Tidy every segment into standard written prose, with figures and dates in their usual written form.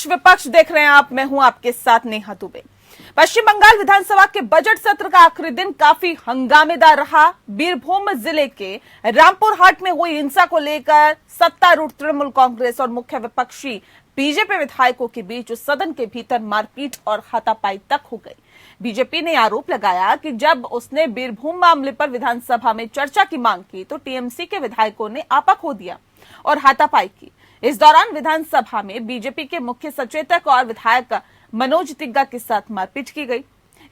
पक्ष विपक्ष देख रहे हैं आप, मैं हूं आपके साथ नेहा दुबे। पश्चिम बंगाल विधानसभा के बजट सत्र का आखिरी दिन काफी हंगामेदार रहा। बीरभूम जिले के रामपुर हाट में हुई हिंसा को लेकर सत्तारूढ़ तृणमूल कांग्रेस और मुख्य विपक्षी बीजेपी विधायकों के बीच सदन के भीतर मारपीट और हाथापाई तक हो गई। बीजेपी ने आरोप लगाया कि जब उसने बीरभूम मामले पर विधानसभा में चर्चा की मांग की तो टीएमसी के विधायकों ने आपा खो दिया और हाथापाई की। इस दौरान विधानसभा में बीजेपी के मुख्य सचेतक और विधायक मनोज तिग्गा के साथ मारपीट की गई।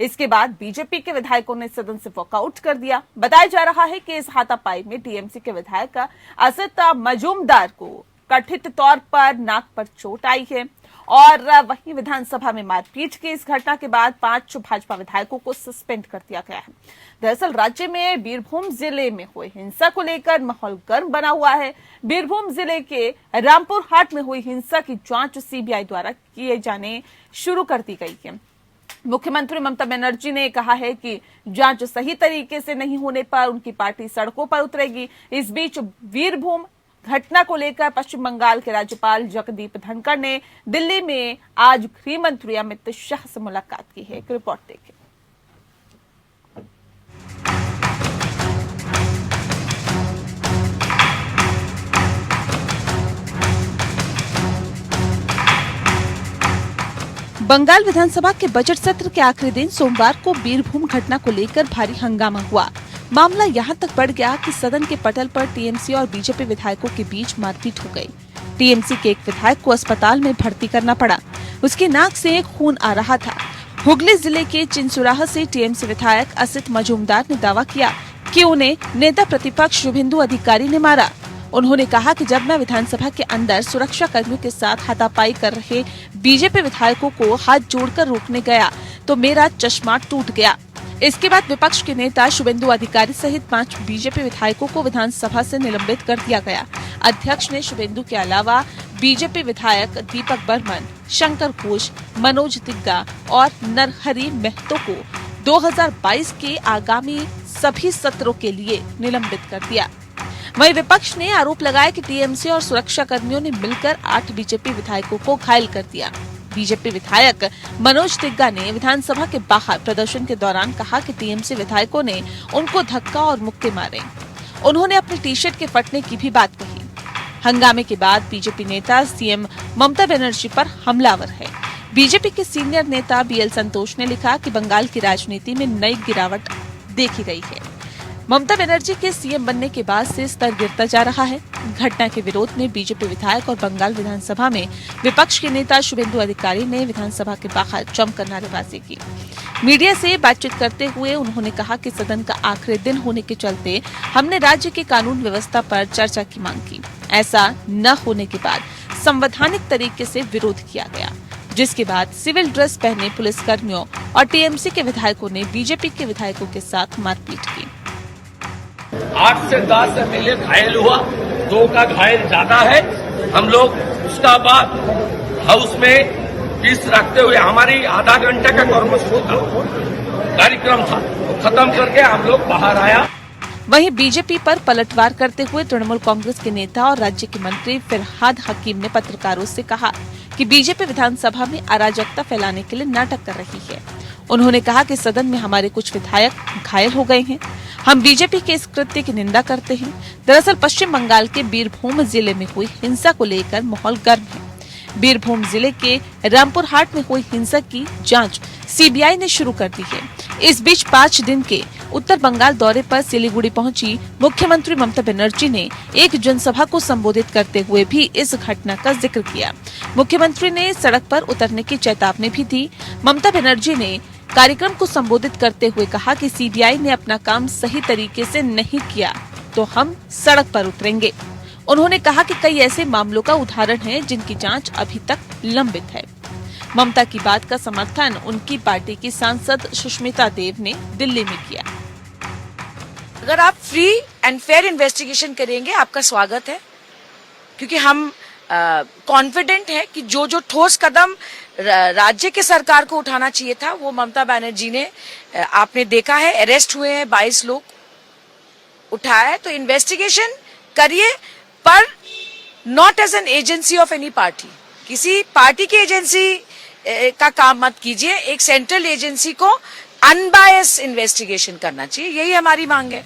इसके बाद बीजेपी के विधायकों ने सदन से वॉकआउट कर दिया। बताया जा रहा है कि इस हाथापाई में टीएमसी के विधायक असित मजूमदार को कथित तौर पर नाक पर चोट आई है और वहीं विधानसभा में मारपीट की इस घटना के बाद 5 भाजपा विधायकों को सस्पेंड कर दिया गया है। दरअसल राज्य में बीरभूम जिले में हुई हिंसा को लेकर माहौल गर्म बना हुआ है। बीरभूम जिले के रामपुर हाट में हुई हिंसा की जांच सीबीआई द्वारा किए जाने शुरू कर दी गई है। मुख्यमंत्री ममता बनर्जी ने कहा है कि जांच सही तरीके से नहीं होने पर उनकी पार्टी सड़कों पर उतरेगी। इस बीच बीरभूम घटना को लेकर पश्चिम बंगाल के राज्यपाल जगदीप धनखड़ ने दिल्ली में आज गृह मंत्री अमित शाह से मुलाकात की है। एक रिपोर्ट देखें। बंगाल विधानसभा के बजट सत्र के आखिरी दिन सोमवार को बीरभूम घटना को लेकर भारी हंगामा हुआ। मामला यहां तक बढ़ गया कि सदन के पटल पर टीएमसी और बीजेपी विधायकों के बीच मारपीट हो गई। टीएमसी के एक विधायक को अस्पताल में भर्ती करना पड़ा। उसकी नाक से खून आ रहा था। हुगली जिले के चिंसुराह से टीएमसी विधायक असित मजूमदार ने दावा किया कि उन्हें नेता प्रतिपक्ष शुभेंदु अधिकारी ने मारा। उन्होंने कहा कि जब मैं विधानसभा के अंदर सुरक्षा कर्मियों के साथ हाथापाई कर रहे बीजेपी विधायकों को हाथ जोड़कर रोकने गया तो मेरा चश्मा टूट गया। इसके बाद विपक्ष के नेता शुभेंदु अधिकारी सहित 5 बीजेपी विधायकों को विधानसभा से निलंबित कर दिया गया। अध्यक्ष ने शुभेंदु के अलावा बीजेपी विधायक दीपक बर्मन, शंकर घोष, मनोज तिग्गा और नरहरि महतो को 2022 के आगामी सभी सत्रों के लिए निलंबित कर दिया। वहीं विपक्ष ने आरोप लगाया कि टीएमसी और सुरक्षा कर्मियों ने मिलकर 8 बीजेपी विधायकों को घायल कर दिया। बीजेपी विधायक मनोज तिग्गा ने विधानसभा के बाहर प्रदर्शन के दौरान कहा कि टीएमसी विधायकों ने उनको धक्का और मुक्के मारे। उन्होंने अपनी टी शर्ट के फटने की भी बात कही। हंगामे के बाद बीजेपी नेता सीएम ममता बनर्जी पर हमलावर है। बीजेपी के सीनियर नेता बीएल संतोष ने लिखा कि बंगाल की राजनीति में नई गिरावट देखी गई है। ममता बनर्जी के सीएम बनने के बाद से स्तर गिरता जा रहा है। घटना के विरोध में बीजेपी विधायक और बंगाल विधानसभा में विपक्ष के नेता शुभेंदु अधिकारी ने विधानसभा के बाहर जमकर नारेबाजी की। मीडिया से बातचीत करते हुए उन्होंने कहा कि सदन का आखिरी दिन होने के चलते हमने राज्य की कानून व्यवस्था पर चर्चा की मांग की। ऐसा न होने के बाद संवैधानिक तरीके से विरोध किया गया, जिसके बाद सिविल ड्रेस पहने पुलिस कर्मियों और टीएमसी के विधायकों ने बीजेपी के विधायकों के साथ मारपीट की। 8 से 10 एमएलए घायल हुआ, 2 का घायल ज्यादा है। हम लोग उसका बाद हाउस में पीस रखते हुए हमारी आधा घंटे का कर्मसूची कार्यक्रम था, खत्म करके हम लोग बाहर आया। वहीं बीजेपी पर पलटवार करते हुए तृणमूल कांग्रेस के नेता और राज्य के मंत्री फिरहाद हकीम ने पत्रकारों से कहा कि बीजेपी विधानसभा में अराजकता फैलाने के लिए नाटक कर रही है। उन्होंने कहा कि सदन में हमारे कुछ विधायक घायल हो गए हैं। हम बीजेपी के इस कृत्य की निंदा करते हैं। दरअसल पश्चिम बंगाल के बीरभूम जिले में हुई हिंसा को लेकर माहौल गर्म है। बीरभूम जिले के रामपुर हाट में हुई हिंसा की जांच सीबीआई ने शुरू कर दी है। इस बीच 5 दिन के उत्तर बंगाल दौरे पर सिलीगुड़ी पहुंची मुख्यमंत्री ममता बनर्जी ने एक जनसभा को संबोधित करते हुए भी इस घटना का जिक्र किया। मुख्यमंत्री ने सड़क पर उतरने की चेतावनी भी दी। ममता बनर्जी ने कार्यक्रम को संबोधित करते हुए कहा कि सीबीआई ने अपना काम सही तरीके से नहीं किया तो हम सड़क पर उतरेंगे। उन्होंने कहा कि कई ऐसे मामलों का उदाहरण है जिनकी जांच अभी तक लंबित है। ममता की बात का समर्थन उनकी पार्टी की सांसद सुष्मिता देव ने दिल्ली में किया। अगर आप फ्री एंड फेयर इन्वेस्टिगेशन करेंगे आपका स्वागत है, क्योंकि हम कॉन्फिडेंट है कि जो जो ठोस कदम राज्य के सरकार को उठाना चाहिए था वो ममता बनर्जी ने, आपने देखा है, अरेस्ट हुए हैं 22 लोग, उठाया है। तो इन्वेस्टिगेशन करिए, पर not as an agency of any party, किसी पार्टी की एजेंसी का काम मत कीजिए, एक सेंट्रल एजेंसी को अनबायस इन्वेस्टिगेशन करना चाहिए, यही हमारी मांग है।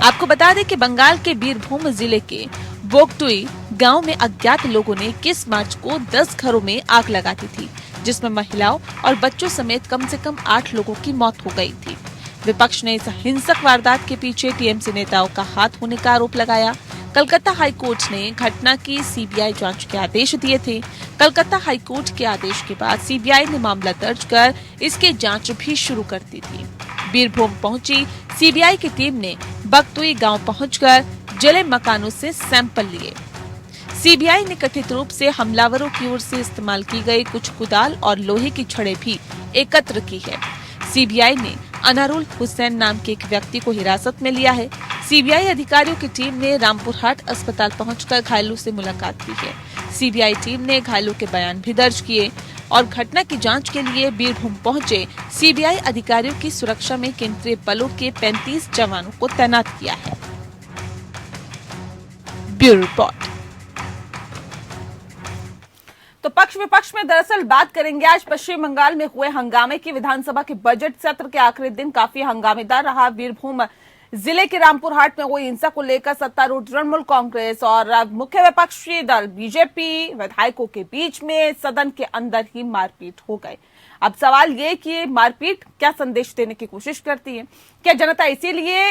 आपको बता दें कि बंगाल के बीरभूम जिले के बोगटुई गांव में अज्ञात लोगों ने 21 मार्च को 10 घरों में आग लगा दी थी, जिसमें महिलाओं और बच्चों समेत कम से कम 8 लोगों की मौत हो गई थी। विपक्ष ने इस हिंसक वारदात के पीछे टीएमसी नेताओं का हाथ होने का आरोप लगाया। कलकत्ता हाईकोर्ट ने घटना की सीबीआई जांच के आदेश दिए थे। कलकत्ता हाईकोर्ट के आदेश के बाद सीबीआई ने मामला दर्ज कर इसकी जांच भी शुरू कर दी थी। बीरभूम पहुंची सीबीआई की टीम ने बगतुई गांव पहुंचकर जले मकानों से सैंपल लिए। सीबीआई ने कथित रूप से हमलावरों की ओर से इस्तेमाल की गई कुछ कुदाल और लोहे की छड़ें भी एकत्र की है। सीबीआई ने अनारुल हुसैन नाम के एक व्यक्ति को हिरासत में लिया है। सीबीआई अधिकारियों की टीम ने रामपुरहाट अस्पताल पहुंचकर घायलों से मुलाकात की है। सीबीआई टीम ने घायलों के बयान भी दर्ज किए और घटना की जांच के लिए बीरभूम पहुंचे सीबीआई अधिकारियों की सुरक्षा में केंद्रीय बलों के 35 जवानों को तैनात किया है। Bureau report. तो पक्ष विपक्ष में दरअसल बात करेंगे आज पश्चिम बंगाल में हुए हंगामे की। विधानसभा के बजट सत्र के आखिरी दिन काफी हंगामेदार रहा। बीरभूम जिले के रामपुरहाट में हुई हिंसा को लेकर सत्तारूढ़ तृणमूल कांग्रेस और मुख्य विपक्षी दल बीजेपी विधायकों के बीच में सदन के अंदर ही मारपीट हो गई। अब सवाल ये कि मारपीट क्या संदेश देने की कोशिश करती है? क्या जनता इसीलिए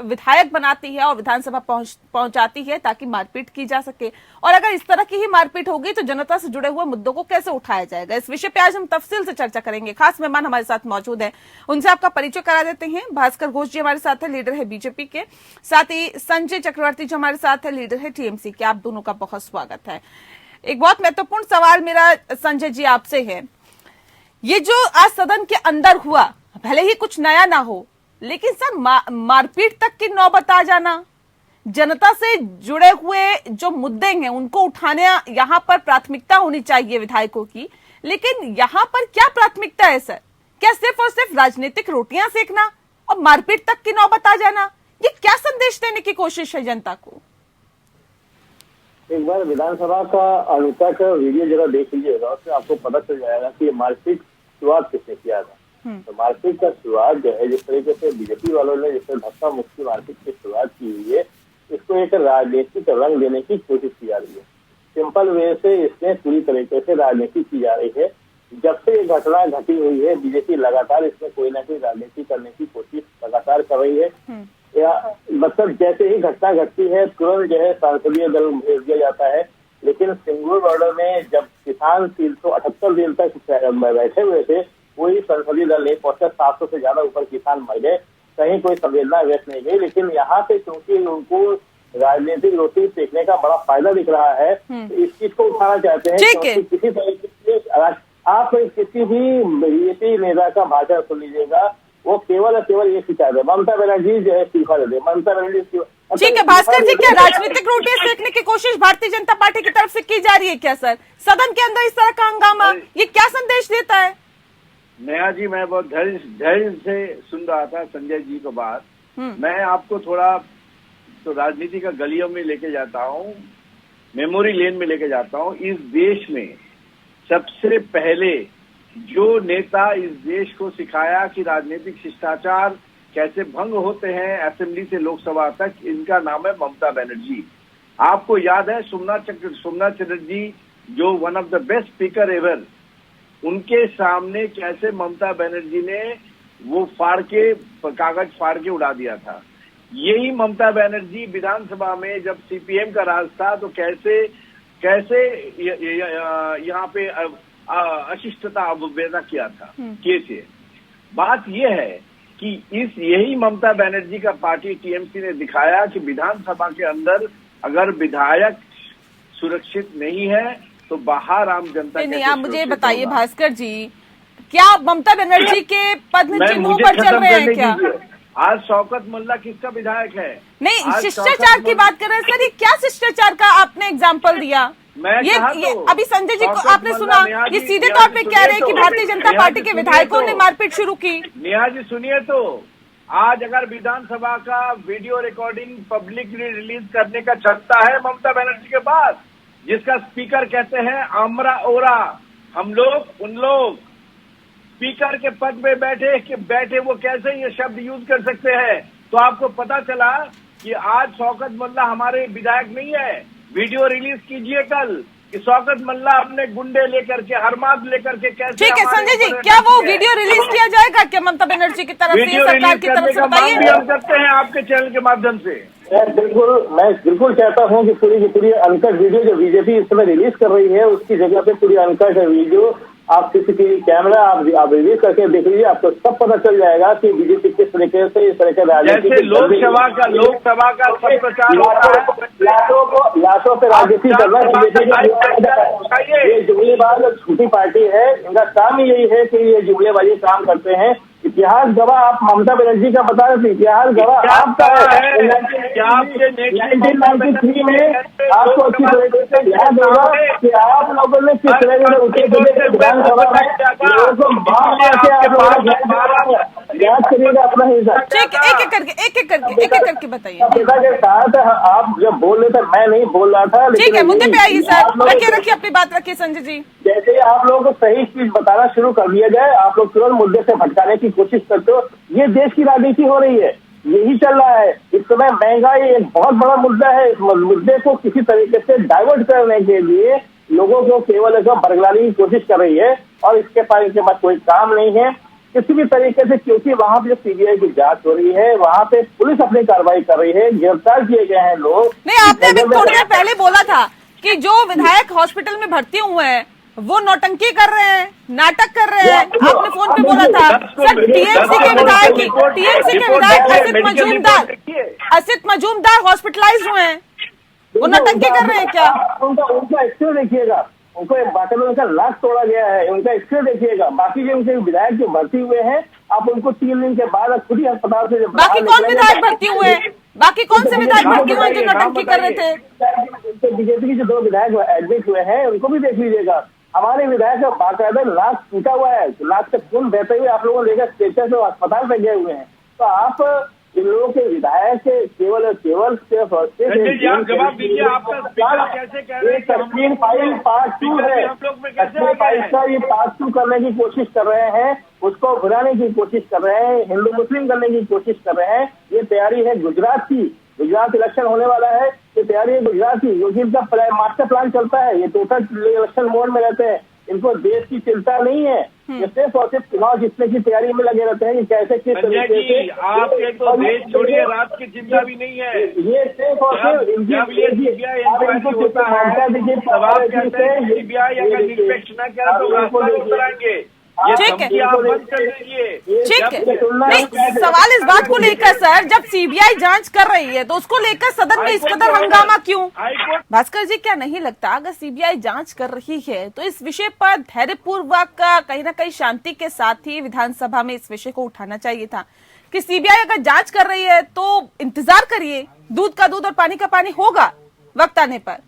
विधायक बनाती है और विधानसभा पहुंचाती है ताकि मारपीट की जा सके? और अगर इस तरह की ही मारपीट होगी तो जनता से जुड़े हुए मुद्दों को कैसे उठाया जाएगा? इस विषय पे आज हम तफसील से चर्चा करेंगे। खास मेहमान हमारे साथ मौजूद हैं, उनसे आपका परिचय करा देते हैं। भास्कर घोष जी हमारे साथ है, लीडर है बीजेपी के, साथ ही संजय चक्रवर्ती जी हमारे साथ है, लीडर है टीएमसी के। आप दोनों का बहुत स्वागत है। एक बहुत महत्वपूर्ण सवाल मेरा संजय जी आपसे है, ये जो आज सदन के अंदर हुआ, भले ही कुछ नया ना हो, लेकिन सर मारपीट तक की नौबत आ जाना, जनता से जुड़े हुए जो मुद्दे हैं उनको उठाने यहाँ पर प्राथमिकता होनी चाहिए विधायकों की, लेकिन यहाँ पर क्या प्राथमिकता है सर? क्या सिर्फ और सिर्फ राजनीतिक रोटियां सेकना और मारपीट तक की नौबत आ जाना, ये क्या संदेश देने की कोशिश है जनता को? एक बार विधानसभा का अनुता का वीडियो जरा देख लीजिएगा, उसमें आपको पता चल जाएगा कि मारपीट शुरुआत किसने किया था। तो मारपीट का शुरुआत जो है, जिस तरीके से बीजेपी वालों ने जिस धक्का मुक्की मारपीट की शुरुआत की हुई है, इसको एक राजनीतिक रंग देने की कोशिश की जा रही है। सिंपल वे से इसमें पूरी तरीके से राजनीति की जा रही है। जब से ये घटना घटी हुई है, बीजेपी लगातार इसमें कोई ना कोई राजनीति करने की कोशिश लगातार कर रही है। या मतलब जैसे ही घटना घटती है तुरंत जो है संसदीय दल भेज दिया जाता है। लेकिन सिंगुर बॉर्डर में जब किसान 378 दिन तक बैठे हुए थे, कोई संसदीय दल नहीं पहुंचा। 700 से ज्यादा ऊपर किसान मर गए, कहीं कोई संवेदना व्यक्त नहीं गई। लेकिन यहाँ पे क्योंकि उनको राजनीतिक रोटी सेकने का बड़ा फायदा दिख रहा है, तो इस चीज को उठाना चाहते हैं। क्योंकि किसी तरीके से आप किसी भी बीजेपी नेता का भाषण सुन लीजिएगा, वो केवल और केवल ये शिकायत है, ममता बनर्जी जो है इस्तीफा दे दे, ममता बनर्जी। ठीक है भास्कर जी, क्या राजनीतिक रोटियां सेकने की कोशिश भारतीय जनता पार्टी की तरफ से की जा रही है क्या सर? सदन के अंदर इस तरह का हंगामा, ये क्या संदेश देता है? नेहा जी, मैं बहुत धैर्य से सुन रहा था संजय जी को बात। मैं आपको थोड़ा तो राजनीति का गलियों में लेके जाता हूँ, मेमोरी लेन में लेके जाता हूँ। इस देश में सबसे पहले जो नेता इस देश को सिखाया कि राजनीतिक शिष्टाचार कैसे भंग होते हैं असेंबली से लोकसभा तक, इनका नाम है ममता बनर्जी। आपको याद है सोमनाथ चटर्जी जो one of the best speaker ever, उनके सामने कैसे ममता बनर्जी ने वो कागज फाड़ के उड़ा दिया था। यही ममता बनर्जी विधानसभा में जब सीपीएम का राज था तो कैसे यहाँ पे अशिष्टता अवहेलना किया था कैसे। बात यह है कि यही ममता बनर्जी का पार्टी टीएमसी ने दिखाया कि विधानसभा के अंदर अगर विधायक सुरक्षित नहीं है तो बाहर आम जनता नहीं। आप मुझे बताइए भास्कर जी, क्या ममता बनर्जी के पद में चिन्हों पर चल रहे हैं क्या? आज शौकत मुल्ला किसका विधायक है? नहीं, शिष्टाचार की बात कर रहे हैं सर। ये क्या शिष्टाचार का आपने एग्जाम्पल दिया? ये अभी संजय जी को आपने सुना, ये सीधे तौर पे कह रहे हैं कि भारतीय जनता पार्टी के विधायकों ने मारपीट शुरू की। नेहा जी सुनिए, तो आज अगर विधानसभा का वीडियो रिकॉर्डिंग पब्लिकली रिलीज करने का क्षमता है ममता बनर्जी के पास, जिसका स्पीकर कहते हैं आमरा ओरा। हम लोग उन लोग स्पीकर के पद पे बैठे वो कैसे ये शब्द यूज कर सकते हैं। तो आपको पता चला कि आज शौकत मोल्ला हमारे विधायक नहीं है। वीडियो रिलीज कीजिए कल कि शौकत मोल्ला अपने गुंडे लेकर के, हरमाद लेकर के कैसे। ठीक है संजय जी, क्या वो वीडियो रिलीज किया जाएगा क्या ममता बनर्जी की तरफ से, सरकार की तरफ से? बताइए। हम करते हैं आपके चैनल के माध्यम से। मैं बिल्कुल चाहता हूं कि पूरी की पूरी अनकट वीडियो जो बीजेपी इस समय रिलीज कर रही है उसकी जगह पे पूरी अनकट वीडियो आप सीसीटीवी कैमरा आप रिलीज करके देख लीजिए, आपको सब पता चल जाएगा कि बीजेपी किस तरीके से इस तरह के राजनीति, जैसे लोकसभा का सब प्रचार लाशों पे राजनीति करना बीजेपी। ये जुमलेबाज और झूठी पार्टी है, इनका काम ही यही है कि ये जुमलेबाजी काम करते हैं। इतिहास गवाह आप ममता बनर्जी का बता रहे थे, इतिहास गवाह आपका है। 1993 में आपको अच्छी तरीके से याद होगा कि आप लोगों ने किस तरह से उत्तर प्रदेश विधानसभा में लोगों को मार के याद करिएगा अपना हिस्सा। एक एक करके बताइए। पिता के साथ आप जब बोल रहे थे, मैं नहीं बोल रहा था। ठीक है, मुद्दे पे आइए सर, रखिए अपनी बात रखिए संजय जी। जैसे ही आप लोगों को सही चीज बताना शुरू कर दिया जाए, आप लोग तुरंत मुद्दे से भटकाने की कोशिश करते हो। ये देश की राजनीति हो रही है, यही चल रहा है इस समय। महंगाई एक बहुत बड़ा मुद्दा है। इस मुद्दे को किसी तरीके से डाइवर्ट करने के लिए लोगों को केवल एक बरगलाने की कोशिश कर रही है और इसके पास कोई काम नहीं है किसी भी तरीके से, क्योंकि वहां पे सीबीआई की जांच हो रही है, वहां पे पुलिस अपनी कार्रवाई कर रही है, गिरफ्तार किए गए हैं लोग। नहीं, आपने अभी थोड़ी देर पहले बोला था कि जो विधायक हॉस्पिटल में भर्ती हुए हैं वो नौटंकी कर रहे हैं, नाटक कर रहे हैं। आपने फोन पे बोला था सर, टीएमसी के विधायक असित मजूमदार हॉस्पिटलाइज हुए हैं, वो नौटंकी कर रहे हैं क्या? उनका एक्सरे देखिएगा, उनको बातें में उनका लाश तोड़ा गया है, उनका एक्सरे देखिएगा। बाकी जो उनके विधायक जो भर्ती हुए हैं, आप उनको 3 दिन के बाद खुद ही अस्पताल से बाकी कौन विधायक भर्ती हुए हैं? बाकी कौन से विधायक भर्ती हुए जो नौटंकी कर रहे थे? बीजेपी के जो 2 विधायक एडमिट हुए हैं उनको भी देख लीजिएगा। हमारे विधायक का बाकायदा लाश टूटा हुआ है, लाश से खून बहते हुए आप लोगों को लेकर स्ट्रेचर से अस्पताल में गए हुए हैं। तो आप इन लोगों के विधायक केवल सिर्फ जवाब दीजिए, आपका कैसे कह रहे हैं? तस्वीर फाइल पार्ट 2 है, ये पार्ट 2 करने की कोशिश कर रहे हैं, उसको भुलाने की कोशिश कर रहे हैं, हिंदू मुस्लिम करने की कोशिश कर रहे हैं। ये तैयारी है गुजरात की, गुजरात इलेक्शन होने वाला है, ये तैयारी है गुजरात की, क्योंकि इनका मास्टर प्लान चलता है। ये टोटल इलेक्शन मोड में रहते हैं, इनको देश की चिंता नहीं है। ये सिर्फ और सिर्फ चुनाव जीतने की तैयारी में लगे रहते हैं कि कैसे किस तरीके से। आपके तो देश छोड़िए, रात की चिंता भी नहीं है। ये सिर्फ और सिर्फ सीबीआई होता है, सवाल कहते हैं सीबीआई अगर निष्पक्ष न करे तो रास्ता उतराएंगे। ठीक है, आप बंद कर दीजिए। ठीक है। नहीं, सवाल इस बात को लेकर सर, जब सीबीआई जांच कर रही है तो उसको लेकर सदन में इस कदर हंगामा क्यों? भास्कर जी, क्या नहीं लगता अगर सीबीआई जांच कर रही है तो इस विषय पर धैर्यपूर्वक कहीं न कहीं शांति के साथ ही विधानसभा में इस विषय को उठाना चाहिए था कि सीबीआई अगर जांच कर रही है तो इंतजार करिए, दूध का दूध और पानी का पानी होगा वक्त आने पर।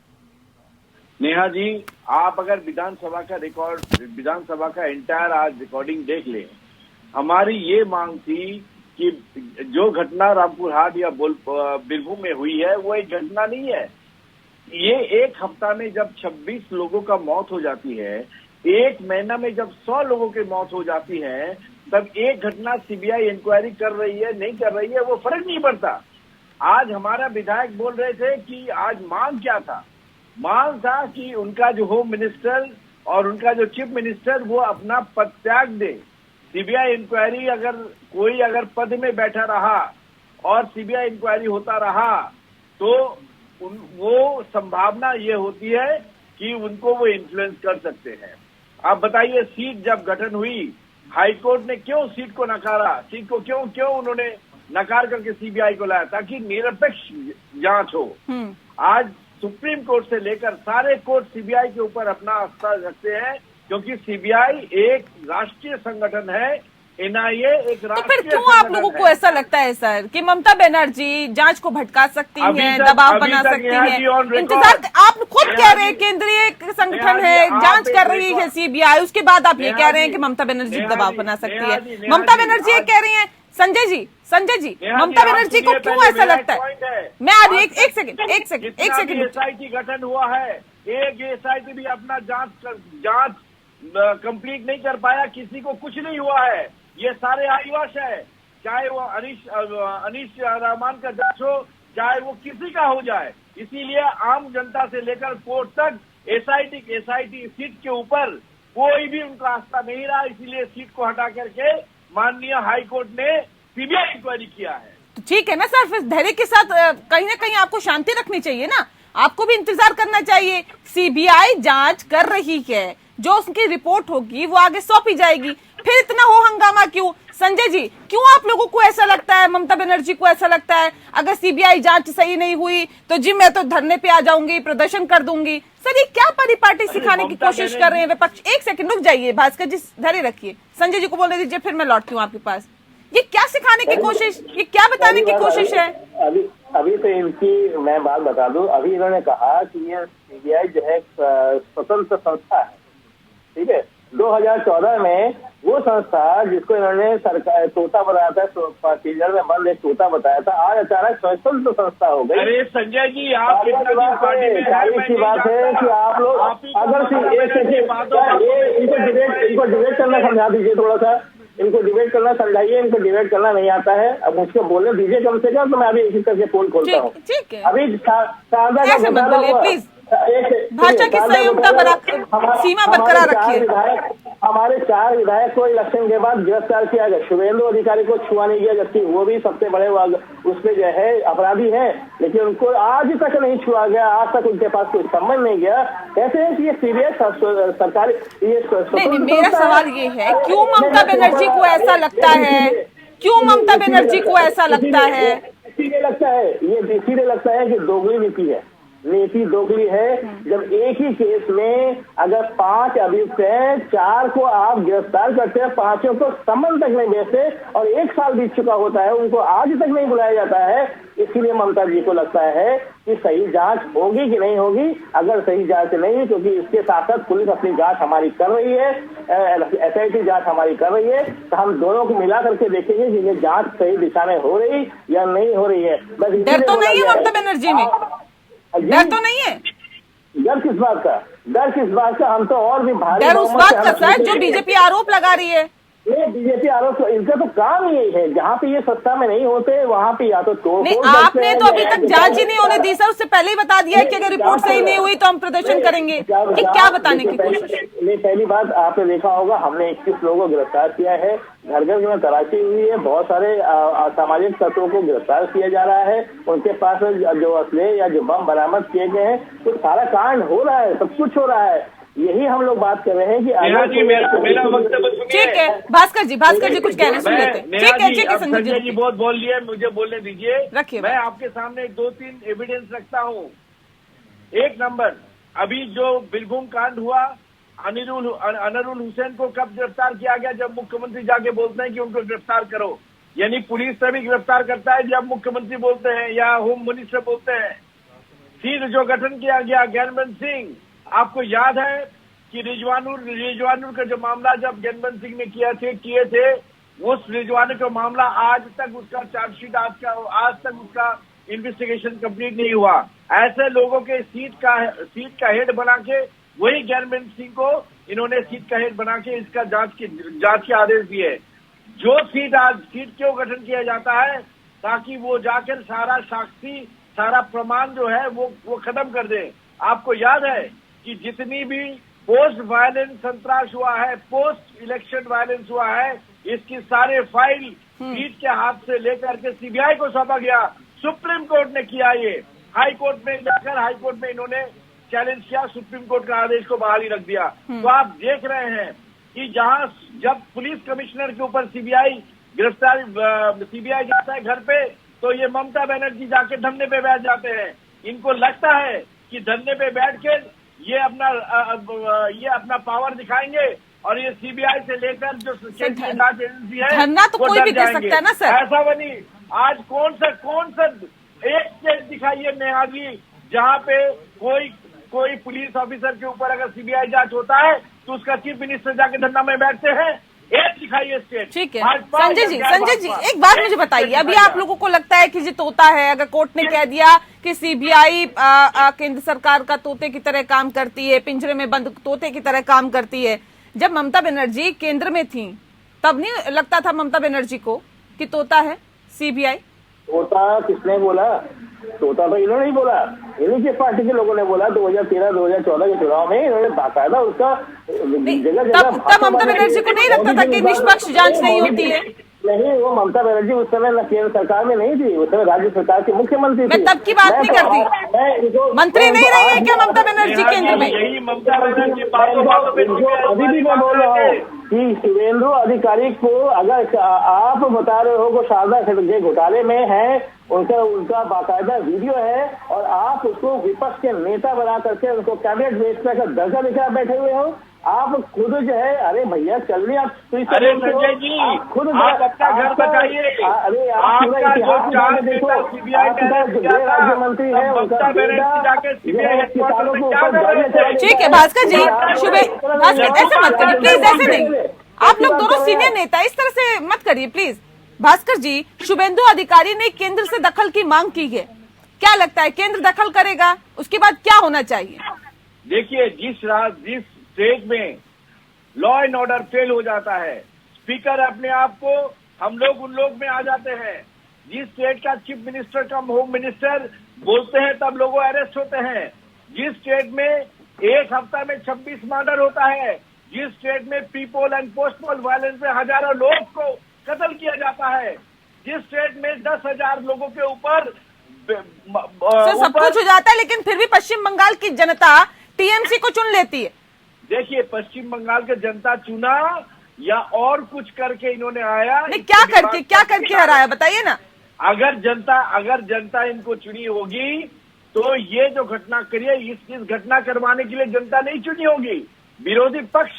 नेहा जी, आप अगर विधानसभा का एंटायर आज रिकॉर्डिंग देख लें, हमारी ये मांग थी कि जो घटना रामपुर हाट या बीरभूम में हुई है वो एक घटना नहीं है। ये एक हफ्ता में जब 26 लोगों का मौत हो जाती है, एक महीना में जब 100 लोगों की मौत हो जाती है, तब एक घटना सीबीआई इंक्वायरी कर रही है नहीं कर रही है वो फर्क नहीं पड़ता। आज हमारा विधायक बोल रहे थे कि आज मांग क्या था? मांग था कि उनका जो होम मिनिस्टर और उनका जो चीफ मिनिस्टर वो अपना पद त्याग दे। सीबीआई इंक्वायरी अगर पद में बैठा रहा और सीबीआई इंक्वायरी होता रहा तो वो संभावना ये होती है कि उनको वो इन्फ्लुएंस कर सकते हैं। आप बताइए, सीट जब गठन हुई, हाईकोर्ट ने क्यों सीट को नकारा? सीट को क्यों उन्होंने नकार करके सीबीआई को लाया? ताकि निरपेक्ष जांच हो। आज सुप्रीम कोर्ट से लेकर सारे कोर्ट सीबीआई के ऊपर अपना आस्था रखते हैं, क्योंकि सीबीआई एक राष्ट्रीय संगठन है, एनआईए एक राष्ट्रीय। तो फिर क्यों आप लोगों को ऐसा लगता है सर कि ममता बनर्जी जांच को भटका सकती हैं, दबाव बना सकती हैं? इंतजार आप खुद कह रहे हैं केंद्रीय संगठन है, जांच कर रही है सीबीआई, उसके बाद आप ये कह रहे हैं कि ममता बनर्जी दबाव बना सकती है। ममता बनर्जी ये कह रही है। संजय जी, ममता बनर्जी को क्यों ऐसा लगता है? मैं आज एक सेकंड एसआईटी गठन हुआ है, एक एसआईटी भी अपना जांच कंप्लीट नहीं कर पाया, किसी को कुछ नहीं हुआ है। ये सारे आईवाश है, चाहे वो अनीश रहमान का जांच हो, चाहे वो किसी का हो जाए। इसीलिए आम जनता से लेकर कोर्ट तक एसआईटी सीट के ऊपर कोई भी उनका रास्ता नहीं रहा। इसीलिए सीट को हटा करके माननीय हाई कोर्ट ने सीबीआई इंक्वायरी किया है। तो ठीक है ना सर, फिर धैर्य के साथ कहीं ना कहीं आपको शांति रखनी चाहिए ना, आपको भी इंतजार करना चाहिए। सीबीआई जांच कर रही है, जो उसकी रिपोर्ट होगी वो आगे सौंपी जाएगी, फिर इतना हो हंगामा क्यों? संजय जी, क्यों आप लोगों को ऐसा लगता है, ममता बनर्जी को ऐसा लगता है अगर सीबीआई जांच सही नहीं हुई तो जी मैं तो धरने पे आ जाऊंगी, प्रदर्शन कर दूंगी? सर ये क्या परिपाटी सिखाने की कोशिश कर रहे हैं विपक्ष? एक सेकंड रुक जाइए भास्कर जी, धैर्य रखिए, संजय जी को बोलने दीजिए, फिर मैं लौटती हूँ आपके पास। ये क्या सिखाने की कोशिश, ये क्या बताने की कोशिश है? अभी तो इनकी मैं बात बता दूं, अभी इन्होंने कहा कि ये सीबीआई जो है स्वतंत्र संस्था है, ठीक है। 2014 में वो संस्था जिसको इन्होंने सरकार तोता बताया था, पिंजर में बंद एक तोता बताया था, आज अचानक स्वतंत्र संस्था हो गई। अरे संजय जी, आप की बात है कि आप लोग अगर इनको डिबेट करना समझा दीजिए, थोड़ा सा इनको डिबेट करना समझाइए, इनको डिबेट करना नहीं आता है। अब मुझको बोलने दीजिए कम से कम, तो मैं अभी एक करके फोन खोलता हूँ। अभी शारदा का प्लीज भाषा की संयमता सीमा बरकरार रखिए। हमारे 4 विधायक को इलेक्शन के बाद गिरफ्तार किया गया, शुभेंदु अधिकारी को छुआ नहीं गया, जबकि वो भी सबसे बड़े उसमें जो है अपराधी हैं, लेकिन उनको आज तक नहीं छुआ गया, आज तक उनके पास कोई समझ नहीं गया। कहते हैं कि ये सीबीआई सरकारी नहीं, मेरा सवाल ये है, क्यों ममता बनर्जी को ऐसा लगता है, क्यों ममता बनर्जी को ऐसा लगता है? इसीलिए लगता है कि दोगली नीति दोगली है। जब एक ही केस में अगर 5 अभियुक्त हैं, 4 को आप गिरफ्तार करते हैं, 5 को समन तक नहीं भेजते और 1 साल बीत चुका होता है, उनको आज तक नहीं बुलाया जाता है। इसीलिए ममता जी को लगता है कि सही जांच होगी कि नहीं होगी। अगर सही जांच नहीं, क्योंकि इसके साथ साथ पुलिस अपनी जांच हमारी कर रही है, एसआईटी जांच हमारी कर रही है, तो हम दोनों को मिला करके देखेंगे कि ये जांच सही दिशा में हो रही या नहीं हो रही है। बस डर तो नहीं है ममता बनर्जी में? डर तो नहीं है? डर किस बात का? हम तो और भी भारी डर उस बात का सर जो बीजेपी आरोप लगा रही है। ये बीजेपी आरोप, इनका तो काम ही यही है, जहाँ पे ये सत्ता में नहीं होते वहाँ पे या तो नहीं, आपने तो अभी तक जांच ही नहीं होने दी सर, उससे पहले ही बता दिया है कि अगर रिपोर्ट सही नहीं हुई तो हम प्रदर्शन करेंगे। ये क्या बताने की कोशिश? नहीं, पहली बात आपने देखा होगा, हमने 21 लोगों को गिरफ्तार किया है, घर घर में तलाशी हुई है, बहुत सारे असामाजिक तत्वों को गिरफ्तार किया जा रहा है, उनके पास जो असले या जो बम बरामद किए गए हैं, तो सारा कांड हो रहा है, सब कुछ हो रहा है। यही हम लोग बात कर रहे हैं कि मेरा वक्तव्य सुनिए। ठीक है भास्कर जी कुछ कहना सुन लेते हैं। ठीक है संजय जी बहुत बोल लिए, मुझे बोलने दीजिए। रखिए, मैं आपके सामने 2-3 एविडेंस रखता हूँ। 1 नंबर, अभी जो बीरभूम कांड हुआ, अनरुल हुसैन को कब गिरफ्तार किया गया? जब मुख्यमंत्री जाके बोलते हैं कि उनको गिरफ्तार करो। यानी पुलिस तभी गिरफ्तार करता है जब मुख्यमंत्री बोलते हैं या होम मिनिस्टर बोलते हैं। फिर जो गठन किया गया ज्ञानबंद सिंह, आपको याद है कि रिजवानुर का जो मामला जब ज्ञानबंद सिंह ने किए थे, उस रिजवानुर का मामला आज तक उसका चार्जशीट आज तक उसका इन्वेस्टिगेशन कंप्लीट नहीं हुआ। ऐसे लोगों के सीट का हेड बना के, वही ज्ञानबंद सिंह को इन्होंने सीट का हेड बना के इसका जांच के आदेश दिए। जो सीट क्यों गठन किया जाता है? ताकि वो जाकर सारा साक्षी, सारा प्रमाण जो है वो खत्म कर दे। आपको याद है कि जितनी भी पोस्ट वायलेंस संतराश हुआ है, पोस्ट इलेक्शन वायलेंस हुआ है, इसकी सारे फाइल सीट के हाथ से लेकर के सीबीआई को सौंपा गया। सुप्रीम कोर्ट ने किया ये, हाई कोर्ट में जाकर हाई कोर्ट में इन्होंने चैलेंज किया, सुप्रीम कोर्ट का आदेश को बहाली रख दिया। तो आप देख रहे हैं कि जब पुलिस कमिश्नर के ऊपर सीबीआई जाता है घर पे, तो ये ममता बनर्जी जाके धरने पे बैठ जाते हैं। इनको लगता है कि धरने पे बैठ के ये अपना पावर दिखाएंगे और ये सीबीआई से लेकर जो केंद्रीय जांच एजेंसी है धरना तो कोई भी दे सकता है ना सर। ऐसा बनी आज कौन सा एक केस दिखाइए नेहा जी, जहाँ पे कोई पुलिस ऑफिसर के ऊपर अगर सीबीआई जांच होता है तो उसका चीफ मिनिस्टर जाके धरना में बैठते हैं। एक दिखाइए स्टेट। ठीक है संजय जी एक बात मुझे बताइए, अभी आप लोगों को लगता है कि जी तोता है, अगर कोर्ट ने कह दिया कि सीबीआई केंद्र सरकार का तोते की तरह काम करती है, पिंजरे में बंद तोते की तरह काम करती है, जब ममता बनर्जी केंद्र में थी तब नहीं लगता था ममता बनर्जी को कि तोता है सीबीआई? तोता किसने बोला? तोता तो इन्होंने ही बोला, इन्हीं के पार्टी के लोगों ने बोला। 2013-2014 के चुनाव में इन्होंने बाकायदा उसका जगह तब ममता बनर्जी को नहीं लगता था कि निष्पक्ष जांच नहीं होती है? नहीं, वो ममता बनर्जी उस समय न केंद्र सरकार में नहीं थी, उस समय राज्य सरकार की मुख्यमंत्री थी। मैं तब की बात नहीं करती, मंत्री नहीं रही है क्या ममता बनर्जी केंद्र में? यही ममता बनर्जी अभी भी मैं बोल रहा हूँ कि शुभेंदु अधिकारी को अगर आप बता रहे हो वो शारदा के घोटाले में है, उनका बाकायदा वीडियो है, और आप उसको विपक्ष के नेता बना करके उनको कैबिनेट मिनिस्टर का दर्जा लेकर बैठे हुए हो। आप खुद जो है, अरे भैया चलनी आप अरे संजय जी खुद आप अपना घर बताइए। अरे आप पूरा इतिहास देखो, राज्य मंत्री है उनका किसानों के ऊपर। ठीक है भास्कर जी, भास्कर ऐसे मत करिए प्लीज, ऐसे नहीं, आप लोग दोनों सीनियर नेता, इस तरह से मत करिए प्लीज। भास्कर जी, शुभेंदु अधिकारी ने केंद्र से दखल की मांग की है, क्या लगता है केंद्र दखल करेगा? उसके बाद क्या होना चाहिए? देखिए, जिस स्टेट में लॉ एंड ऑर्डर फेल हो जाता है, स्पीकर अपने आप को हम लोग उन लोग में आ जाते हैं। जिस स्टेट का चीफ मिनिस्टर का होम मिनिस्टर बोलते हैं तब लोगों अरेस्ट होते हैं। जिस स्टेट में एक हफ्ता में 26 मर्डर होता है, जिस स्टेट में people and post pole violence में हजारों लोग को कत्ल किया जाता है, जिस स्टेट में 10,000 लोगों के ऊपर सब कुछ हो जाता है, लेकिन फिर भी पश्चिम बंगाल की जनता टीएमसी को चुन लेती है। देखिए, पश्चिम बंगाल के जनता चुना या और कुछ करके इन्होंने आया? नहीं, क्या करके हराया बताइए ना। अगर जनता इनको चुनी होगी तो ये जो घटना करी है, इस घटना करवाने के लिए जनता नहीं चुनी होगी। विरोधी पक्ष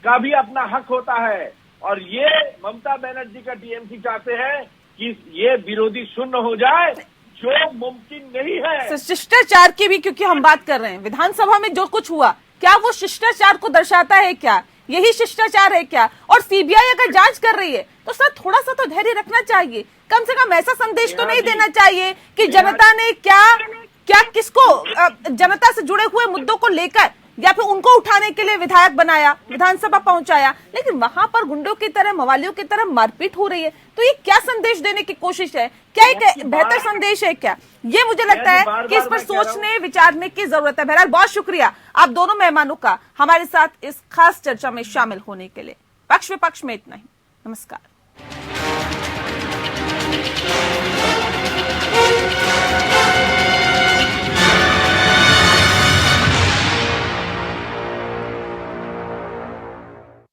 का भी अपना हक होता है, और ये ममता बनर्जी का टीएमसी चाहते हैं कि ये विरोधी शून्य हो जाए, जो मुमकिन नहीं है। शिष्टाचार की भी क्योंकि हम बात कर रहे हैं, विधानसभा में जो कुछ हुआ क्या वो शिष्टाचार को दर्शाता है? क्या यही शिष्टाचार है क्या? और सीबीआई अगर जांच कर रही है तो सर थोड़ा सा तो धैर्य रखना चाहिए, कम से कम ऐसा संदेश तो नहीं देना चाहिए कि जनता ने क्या किसको जनता से जुड़े हुए मुद्दों को लेकर या फिर उनको उठाने के लिए विधायक बनाया, विधानसभा पहुंचाया, लेकिन वहां पर गुंडों की तरह, मवालियों की तरह मारपीट हो रही है। तो ये क्या संदेश देने की कोशिश है? क्या एक बेहतर संदेश है क्या? ये मुझे लगता है कि इस पर सोचने विचारने की जरूरत है। बहरहाल बहुत शुक्रिया आप दोनों मेहमानों का हमारे साथ इस खास चर्चा में शामिल होने के लिए। पक्ष विपक्ष में इतना ही, नमस्कार।